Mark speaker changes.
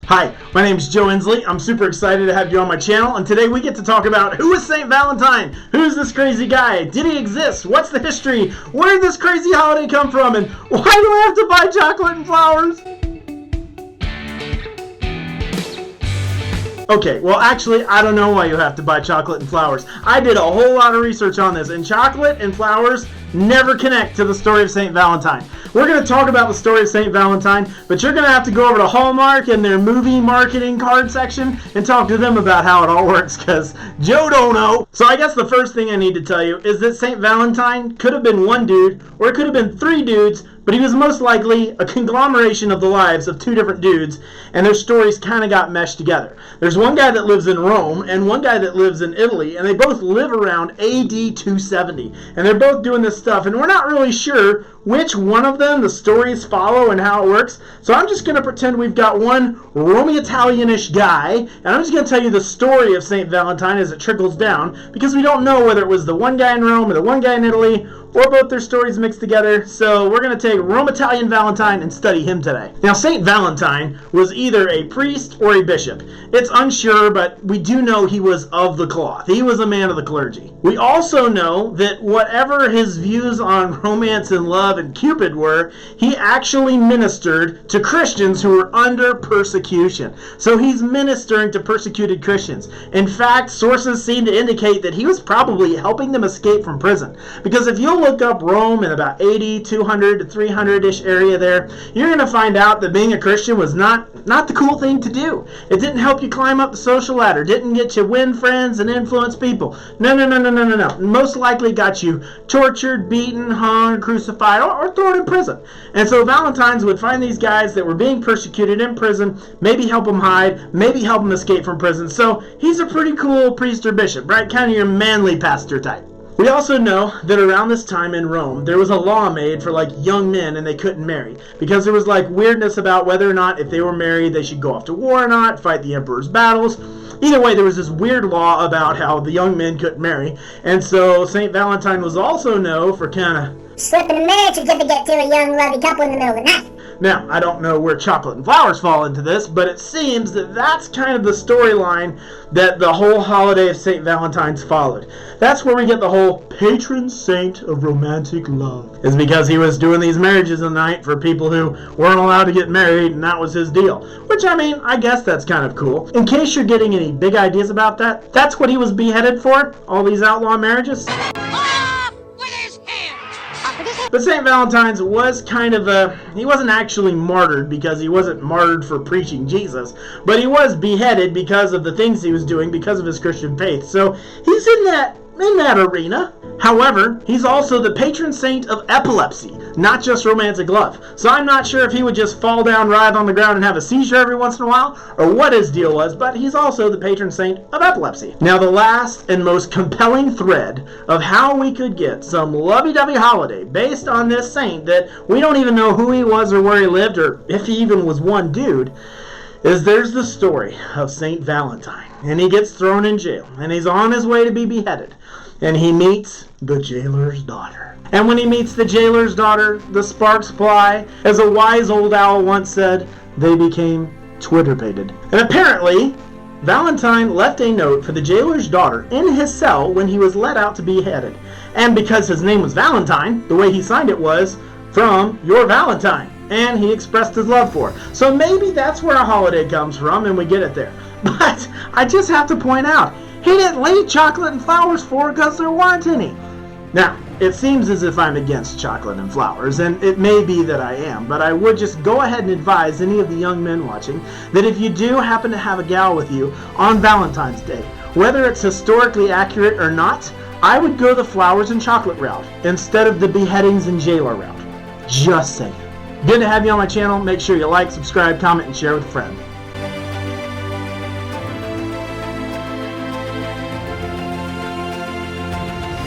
Speaker 1: Hi, my name is Joe Ensley. I'm super excited to have you on my channel, and today we get to talk about who is St. Valentine? Who's this crazy guy? Did he exist? What's the history? Where did this crazy holiday come from? And why do I have to buy chocolate and flowers? Okay, well actually, I don't know why you have to buy chocolate and flowers. I did a whole lot of research on this, and chocolate and flowers never connect to the story of St. Valentine. We're going to talk about the story of St. Valentine, but you're going to have to go over to Hallmark and their movie marketing card section and talk to them about how it all works, because Joe don't know. So I guess the first thing I need to tell you is that St. Valentine could have been one dude, or it could have been three dudes, but he was most likely a conglomeration of the lives of two different dudes, and their stories kind of got meshed together. There's one guy that lives in Rome and one guy that lives in Italy, and they both live around AD 270, and they're both doing this stuff, and we're not really sure which one of them the stories follow and how it works. So I'm just going to pretend we've got one Romy-Italianish guy, and I'm just going to tell you the story of St. Valentine as it trickles down, because we don't know whether it was the one guy in Rome or the one guy in Italy, or both their stories mixed together. So we're going to take Rome-Italian Valentine and study him today. Now, St. Valentine was either a priest or a bishop. It's unsure, but we do know he was of the cloth. He was a man of the clergy. We also know that whatever his views on romance and love and Cupid were, he actually ministered to Christians who were under persecution. So he's ministering to persecuted Christians. In fact, sources seem to indicate that he was probably helping them escape from prison. Because if you'll look up Rome in about 80, 200 to 300-ish area there, you're going to find out that being a Christian was not the cool thing to do. It didn't help you climb up the social ladder. Didn't get you win friends and influence people. No. Most likely got you tortured, beaten, hung, crucified, or thrown in prison. And so Valentines would find these guys that were being persecuted in prison, maybe help them hide, maybe help them escape from prison. So he's a pretty cool priest or bishop, right? Kind of your manly pastor type. We also know that around this time in Rome, there was a law made for like young men and they couldn't marry. Because there was like weirdness about whether or not if they were married, they should go off to war or not, fight the emperor's battles. Either way, there was this weird law about how the young men couldn't marry. And so St. Valentine was also known for kind of
Speaker 2: slipping a marriage certificate to a young lovely couple in the middle of the night.
Speaker 1: Now, I don't know where chocolate and flowers fall into this, but it seems that that's kind of the storyline that the whole holiday of St. Valentine's followed. That's where we get the whole patron saint of romantic love. Is because he was doing these marriages at night for people who weren't allowed to get married, and that was his deal. Which, I mean, I guess that's kind of cool. In case you're getting any big ideas about that, that's what he was beheaded for, all these outlaw marriages. But St. Valentine's was kind of he wasn't actually martyred because he wasn't martyred for preaching Jesus, but he was beheaded because of the things he was doing because of his Christian faith. So he's in that arena. However, he's also the patron saint of epilepsy, not just romantic love. So I'm not sure if he would just fall down, writhe on the ground, and have a seizure every once in a while, or what his deal was, but he's also the patron saint of epilepsy. Now, the last and most compelling thread of how we could get some lovey-dovey holiday based on this saint that we don't even know who he was or where he lived, or if he even was one dude, is there's the story of St. Valentine. And he gets thrown in jail, and he's on his way to be beheaded. And he meets the jailer's daughter. And when he meets the jailer's daughter, the sparks fly. As a wise old owl once said, they became Twitter-pated. And apparently, Valentine left a note for the jailer's daughter in his cell when he was let out to be beheaded. And because his name was Valentine, the way he signed it was, "From your Valentine." And he expressed his love for her. So maybe that's where a holiday comes from, and we get it there. But I just have to point out, he didn't leave chocolate and flowers for her because there weren't any. Now, it seems as if I'm against chocolate and flowers, and it may be that I am, but I would just go ahead and advise any of the young men watching that if you do happen to have a gal with you on Valentine's Day, whether it's historically accurate or not, I would go the flowers and chocolate route instead of the beheadings and jailer route. Just saying. Good to have you on my channel. Make sure you like, subscribe, comment, and share with a friend.